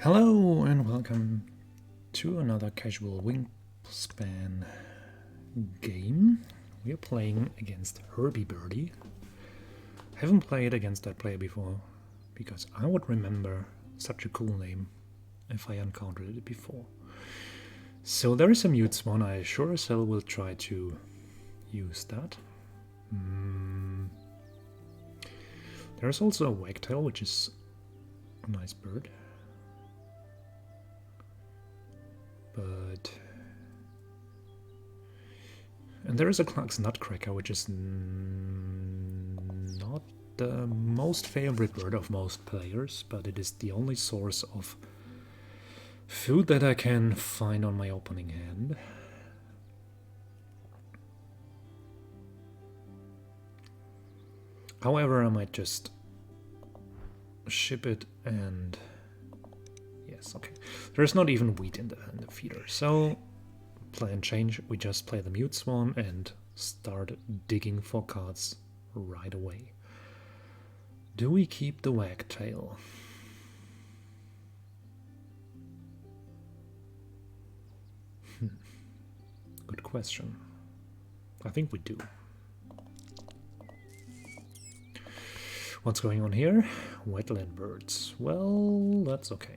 Hello and welcome to another casual Wingspan game. We are playing against Herbie Birdie. Haven't played against that player before because I would remember such a cool name if I encountered it before. So there is a mute Swan. I sure as hell will try to use that. There's also a wagtail, which is a nice bird. And there is a Clark's Nutcracker, which is not the most favorite bird of most players, but it is the only source of food that I can find on my opening hand. However, I might just ship it and... Yes, okay. There's not even wheat in the feeder, so plan change. We just play the mute Swan and start digging for cards right away. Do we keep the wagtail? Good question. I think we do. What's going on here? Wetland birds. Well, that's okay.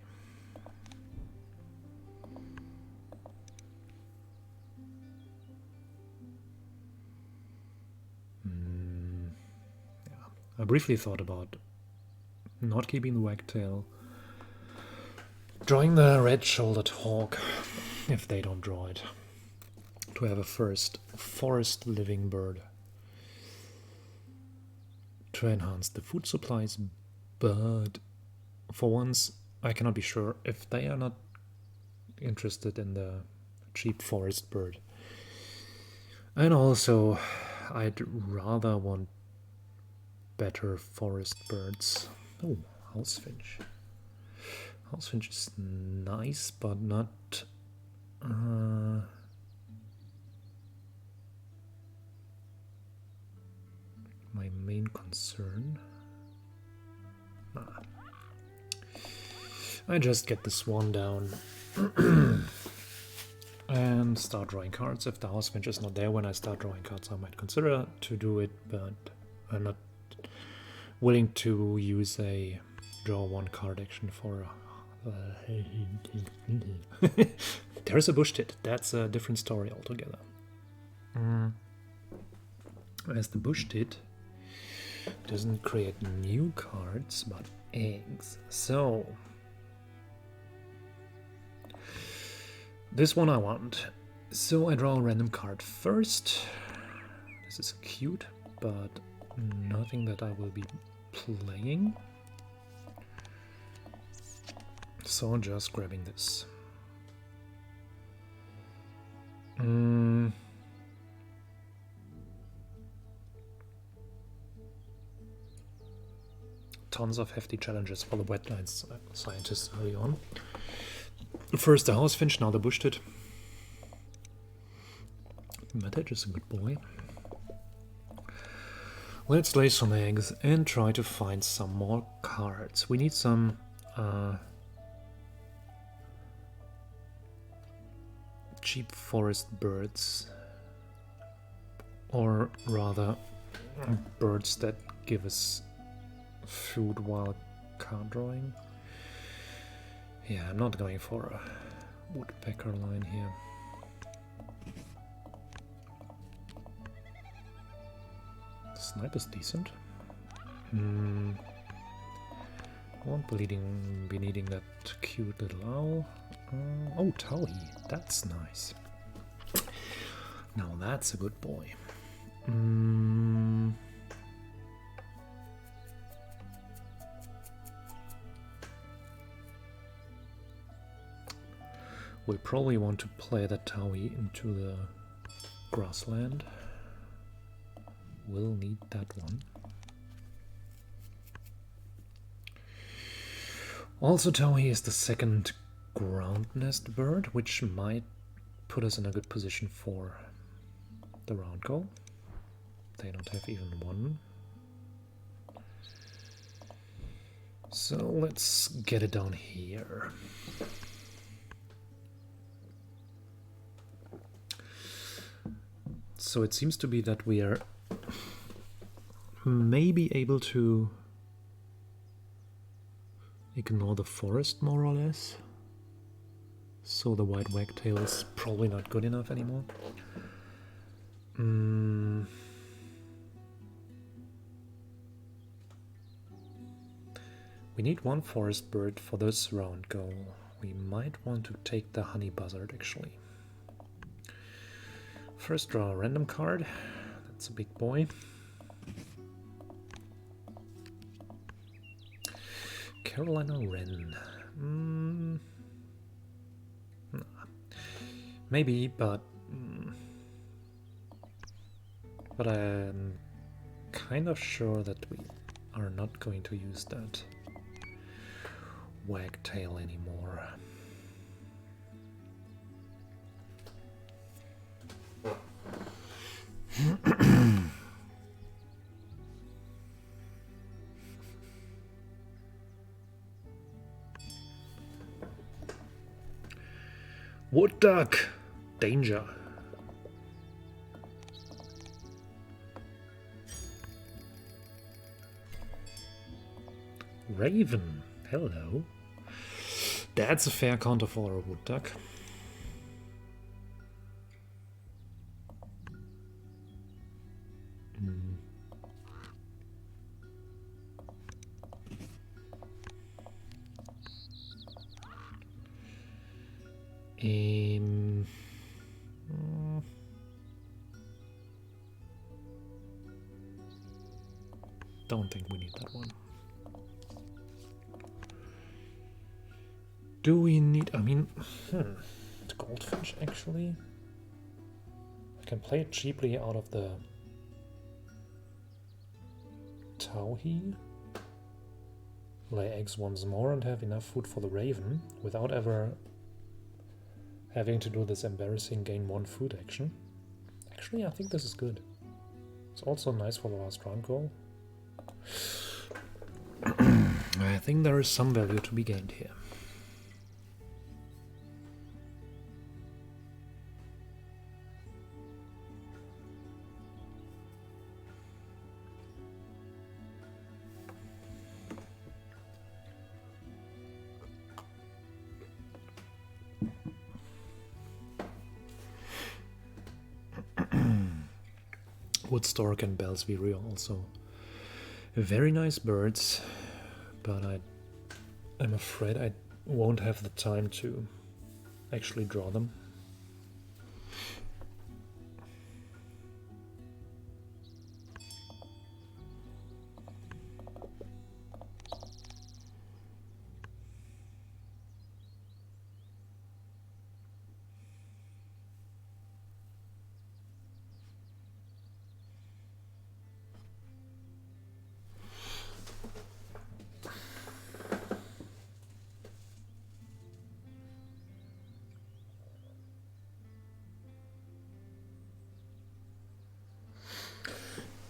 I briefly thought about not keeping the wagtail, drawing the red-shouldered hawk if they don't draw it, to have a first forest living bird to enhance the food supplies, but for once I cannot be sure if they are not interested in the cheap forest bird. And also I'd rather want better forest birds. Oh, housefinch. Housefinch is nice, but not my main concern. I just get the Swan down and start drawing cards. If the housefinch is not there when I start drawing cards, I might consider to do it, but I'm not willing to use a draw one card action for there's a bush tit. That's a different story altogether. As the bush tit doesn't create new cards but eggs. So this one I want. So I draw a random card first. This is cute, but nothing that I will be playing. So just grabbing this. Tons of hefty challenges for the wetlands scientists early on. First the housefinch, now the bush tit. Matic is a good boy. Let's lay some eggs and try to find some more cards. We need some cheap forest birds, or rather birds that give us food while card drawing. Yeah, I'm not going for a woodpecker line here. Snipe is decent. Won't be needing that cute little owl. Oh, Towhee, that's nice. Now that's a good boy. We probably want to play that Towhee into the grassland. We'll need that one. Also, Towhee is the second ground nest bird, which might put us in a good position for the round goal. They don't have even one. So let's get it down here. So it seems to be that we are maybe able to ignore the forest more or less. So the white wagtail is probably not good enough anymore. We need one forest bird for this round goal. We might want to take the honey buzzard actually. First draw a random card. That's a big boy. Carolina Wren. Maybe, but I'm kind of sure that we are not going to use that wagtail anymore. Wood duck! Danger! Raven! Hello! That's a fair counter for a wood duck. Don't think we need that one. Do we need... I mean... Goldfinch, actually? I can play it cheaply out of the... Tauhi? Lay eggs once more and have enough food for the raven, without ever having to do this embarrassing gain 1 food action. Actually, I think this is good. It's also nice for the last round goal. I think there is some value to be gained here. Woodstork and Bellsbury are also very nice birds, but I'm afraid I won't have the time to actually draw them.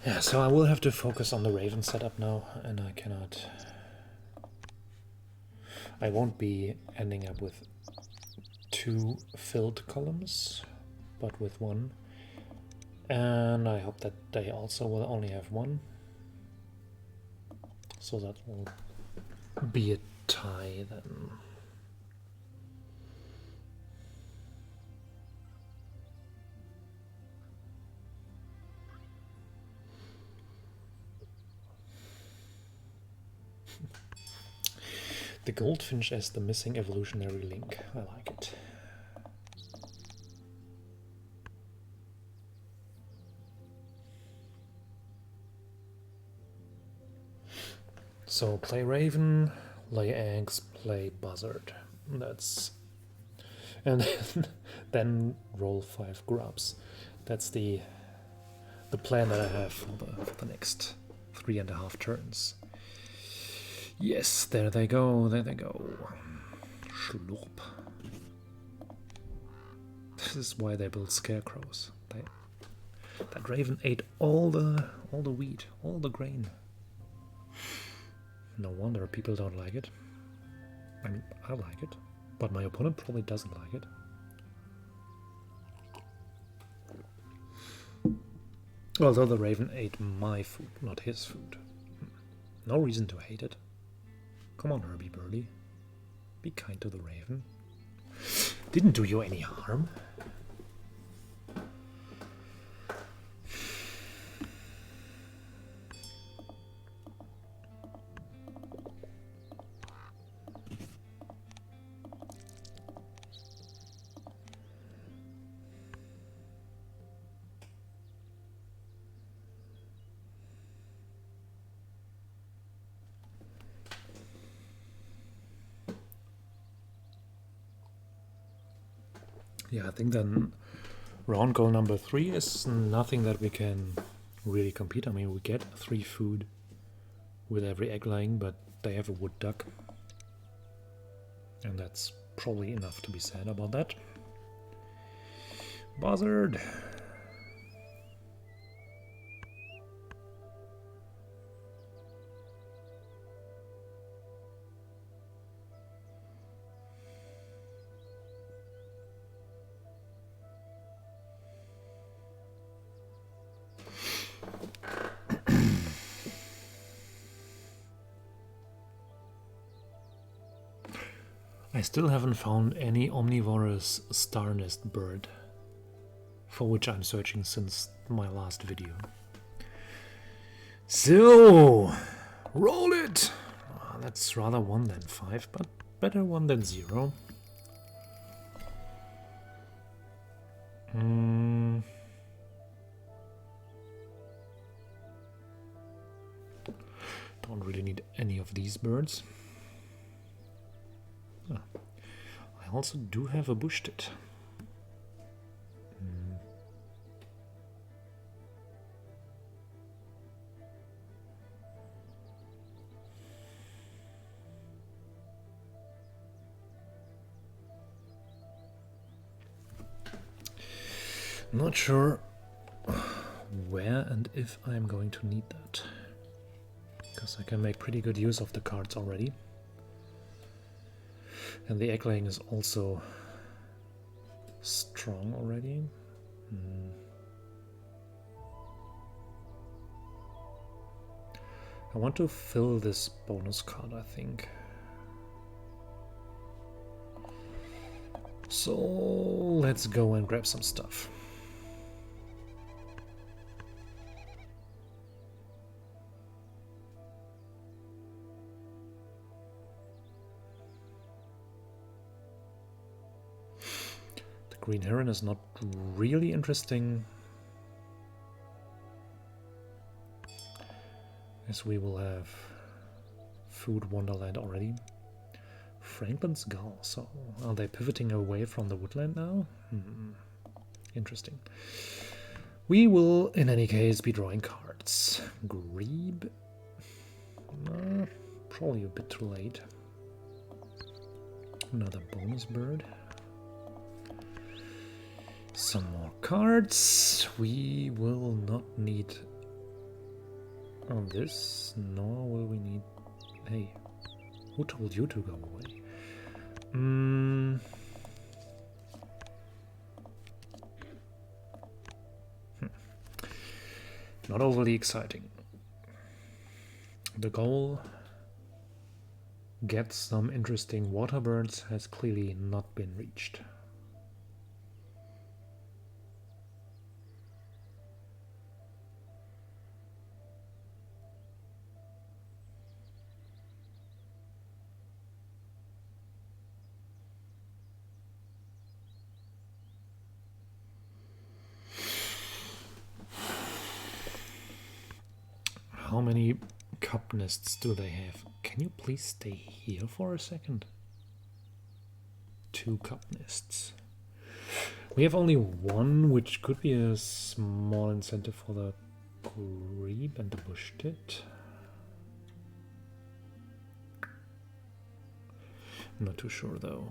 Yeah, so I will have to focus on the Raven setup now, and I won't be ending up with 2 filled columns, but with 1. And I hope that they also will only have 1. So that will be a tie then. The goldfinch as the missing evolutionary link. I like it. So play raven, lay eggs, play buzzard. That's... and then roll 5 grubs. That's the plan that I have for the next 3.5 turns. Yes, there they go, there they go. Schlurp. This is why they build scarecrows. That raven ate all the wheat, all the grain. No wonder people don't like it. I mean, I like it, but my opponent probably doesn't like it. Although the raven ate my food, not his food. No reason to hate it. Come on, Herbie Birdie. Be kind to the raven. Didn't do you any harm. Yeah, I think then round goal number 3 is nothing that we can really compete. I mean, we get 3 food with every egg laying, but they have a wood duck. And that's probably enough to be said about that. Buzzard! I still haven't found any omnivorous star nest bird, for which I'm searching since my last video. So, roll it! That's rather 1 than 5, but better 1 than 0. Don't really need any of these birds. I also do have a bush tit. Not sure where and if I'm going to need that, because I can make pretty good use of the cards already. And the egg laying is also strong already. I want to fill this bonus card, I think. So let's go and grab some stuff. Green Heron is not really interesting, as we will have Food Wonderland already. Franklin's Gull, so are they pivoting away from the woodland now? Interesting. We will, in any case, be drawing cards. Grebe? Probably a bit too late. Another bonus bird. Some more cards. We will not need on this, nor will we need... Hey, who told you to go away? Not overly exciting. The goal, get some interesting water birds, has clearly not been reached. How many cup nests do they have? Can you please stay here for a second? 2 cup nests. We have only 1, which could be a small incentive for the grebe and the bush tit. I'm not too sure though.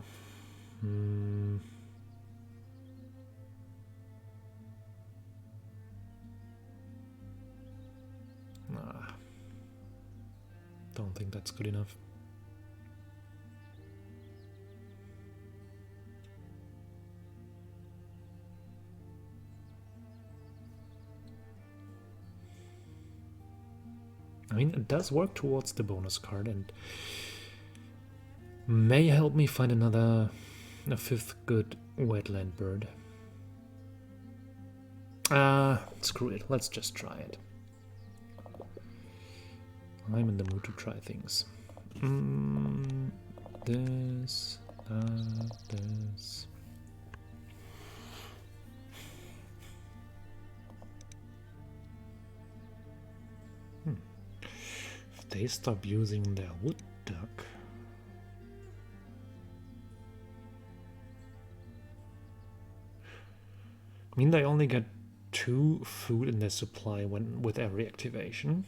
Don't think that's good enough. I mean, it does work towards the bonus card and may help me find a 5th good wetland bird. Screw it, let's just try it. I'm in the mood to try things. This. If they stop using their wood duck. I mean, they only get 2 food in their supply with every activation.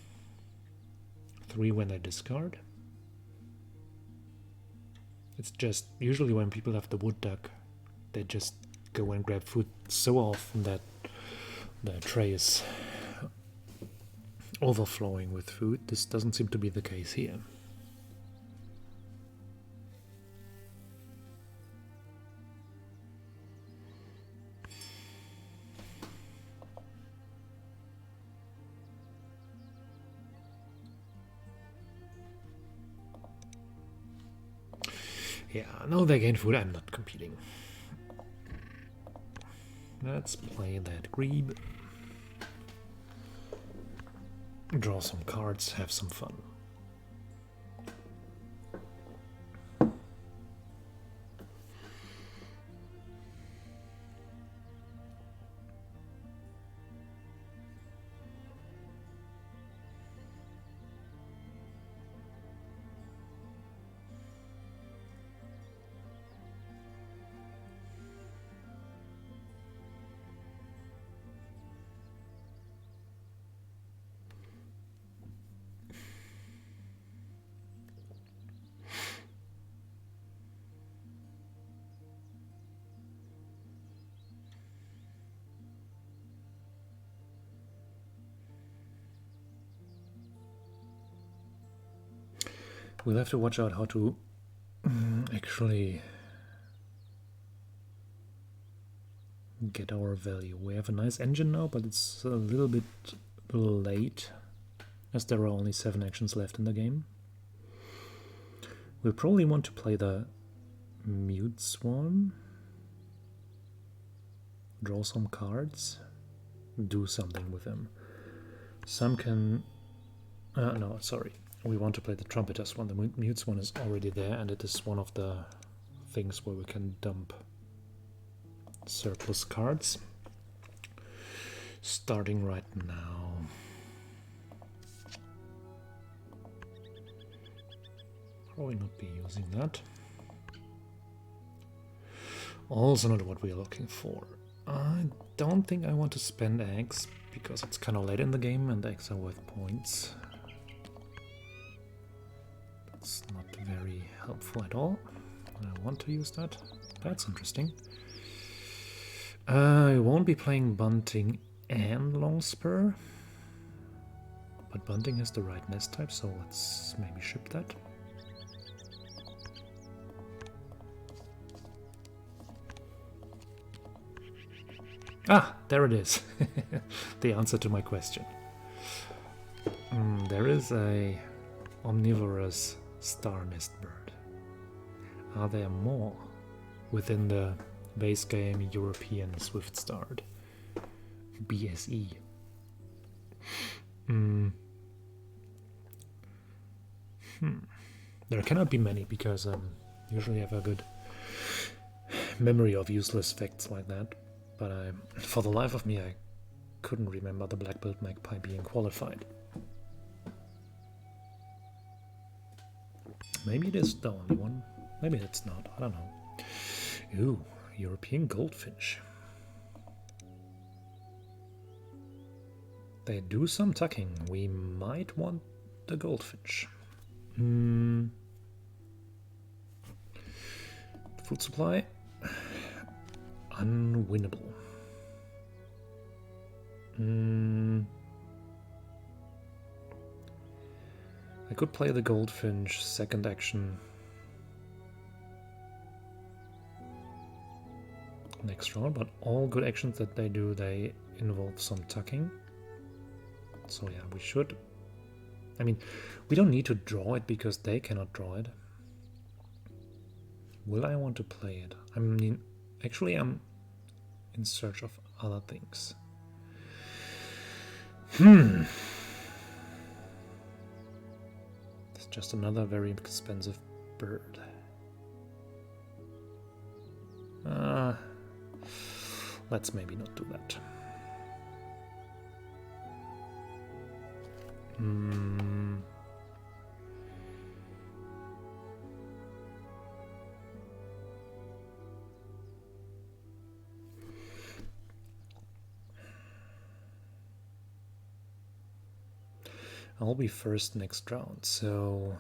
3 when they discard. It's just usually when people have the wood duck, they just go and grab food so often that the tray is overflowing with food. This doesn't seem to be the case here. Yeah, no, they gain food. I'm not competing. Let's play that grebe. Draw some cards, have some fun. We'll have to watch out how to actually get our value. We have a nice engine now, but it's a little bit late, as there are only 7 actions left in the game. We'll probably want to play the mute Swan, draw some cards, do something with them. Some can... no, sorry. We want to play the trumpeter Swan. The mute Swan is already there, and it is one of the things where we can dump surplus cards. Starting right now. Probably not be using that. Also not what we are looking for. I don't think I want to spend eggs, because it's kind of late in the game and eggs are worth points. It's not very helpful at all. I want to use that. That's interesting. I won't be playing Bunting and Longspur, but Bunting has the right nest type, so let's maybe ship that. Ah, there it is. The answer to my question. There is a omnivorous star nest bird. Are there more within the base game European Swift Starred BSE? There cannot be many, because I usually have a good memory of useless facts like that, but for the life of me I couldn't remember the black-billed magpie being qualified. Maybe it is the only one. Maybe it's not. I don't know. Ooh, European goldfinch. They do some tucking. We might want the goldfinch. Food supply. Unwinnable. I could play the goldfinch second action next round, but all good actions that they do, they involve some tucking. So yeah, we should. I mean, we don't need to draw it because they cannot draw it. Will I want to play it? I mean, actually I'm in search of other things. It's just another very expensive bird. Let's maybe not do that. I'll be first next round, so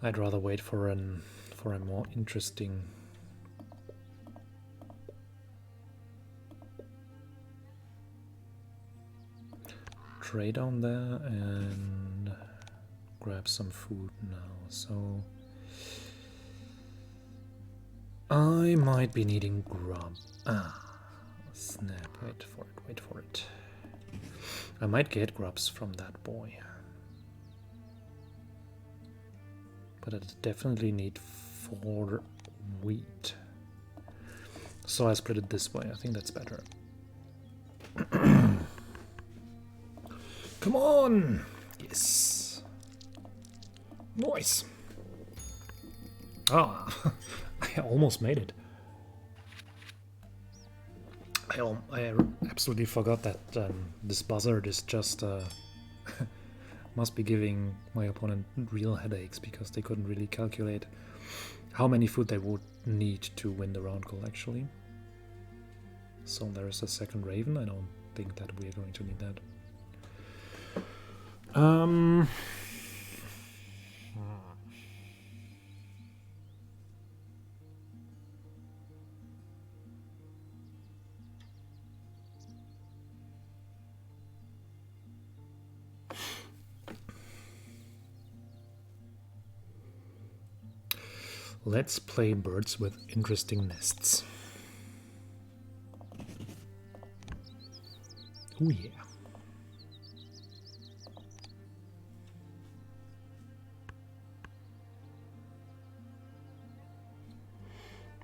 I'd rather wait for a more interesting trade down there and grab some food now. So I might be needing grub. Snap, wait for it. I might get grubs from that boy. But I definitely need 4 wheat. So I split it this way, I think that's better. Come on! Yes! Nice! Ah! I almost made it. I absolutely forgot that this buzzard is just must be giving my opponent real headaches because they couldn't really calculate how many food they would need to win the round goal actually. So there is a second raven. I don't think that we are going to need that. Let's play birds with interesting nests. Oh yeah.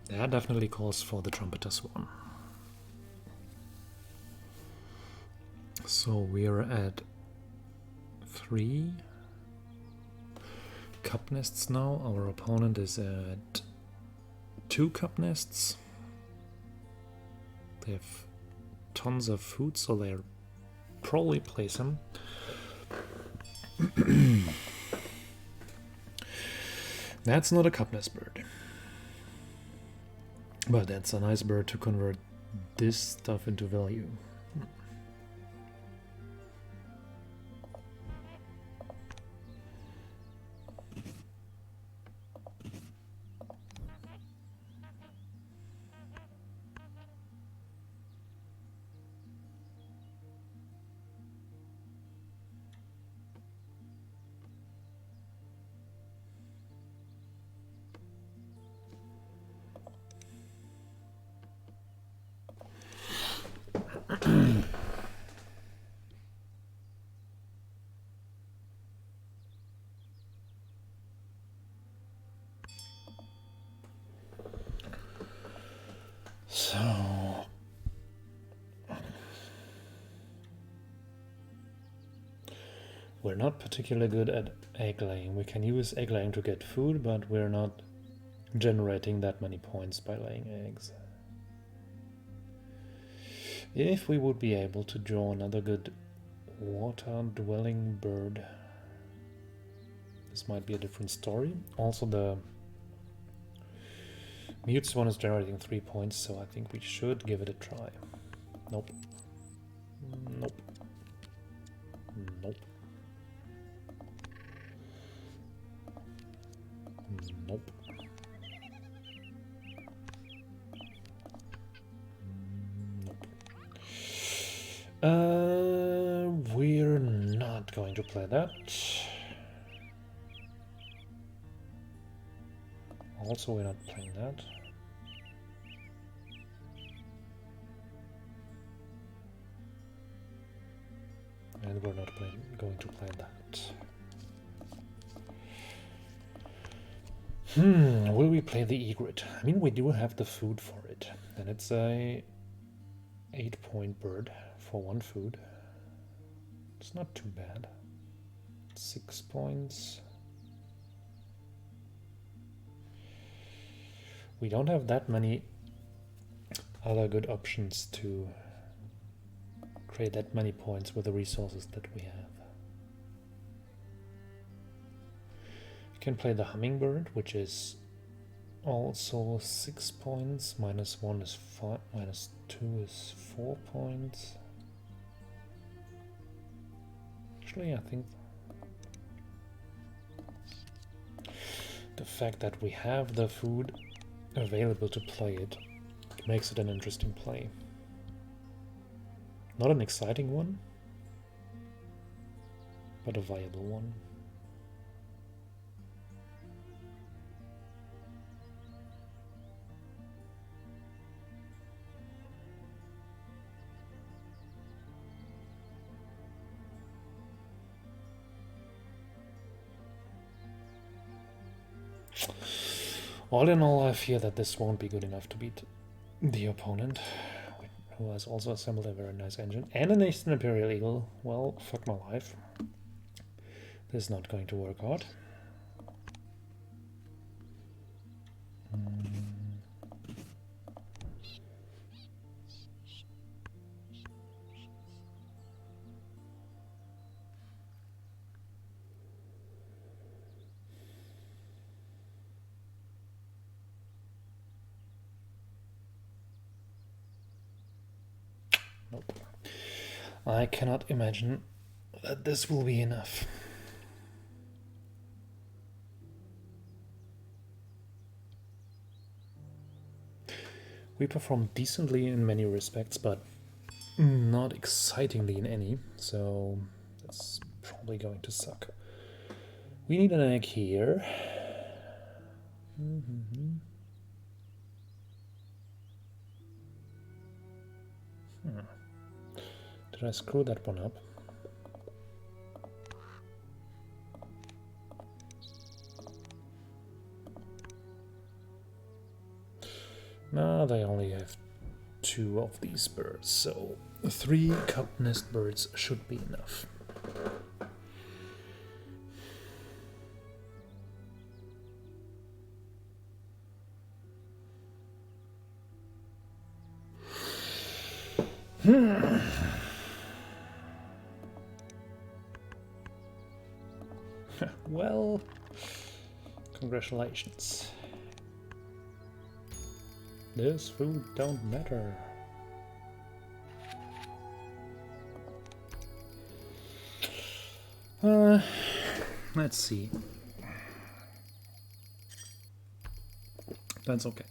That definitely calls for the trumpeter swan. So we're at 3 cup nests now. Our opponent is at 2 cup nests. They have tons of food, so they'll probably place him. That's not a cup nest bird. But that's a nice bird to convert this stuff into value. So we're not particularly good at egg laying. We can use egg laying to get food, but we're not generating that many points by laying eggs. If we would be able to draw another good water-dwelling bird, this might be a different story. Also, the mute swan is generating 3 points, so I think we should give it a try. Nope. Nope. Nope. Nope. Nope. We're not going to play that. Also, we're not playing that. And we're not going to play that. Will we play the egret? I mean, we do have the food for it. And it's a 8-point bird for 1 food. It's not too bad. 6 points. We don't have that many other good options to create that many points with the resources that we have. You can play the hummingbird, which is also 6 points. -1 is 5, -2 is 4 points. Actually, I think the fact that we have the food available to play it makes it an interesting play. Not an exciting one, but a viable one. All in all, I fear that this won't be good enough to beat the opponent, who has also assembled a very nice engine and an Eastern Imperial Eagle. Well, fuck my life. This is not going to work out. Nope. I cannot imagine that this will be enough. We performed decently in many respects, but not excitingly in any, so that's probably going to suck. We need an egg here. Did I screw that one up? No, they only have 2 of these birds, so 3 cup nest birds should be enough. Well, congratulations. This food don't matter. Let's see. That's okay.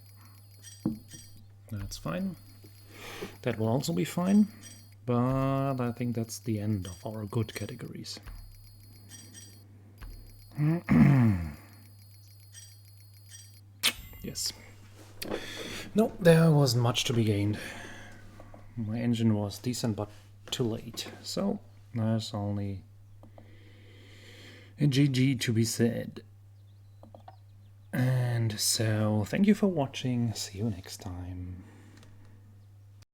That's fine. That will also be fine. But I think that's the end of our good categories. Yes. No, there wasn't much to be gained. My engine was decent, but too late. So there's only a GG to be said. And so, thank you for watching. See you next time.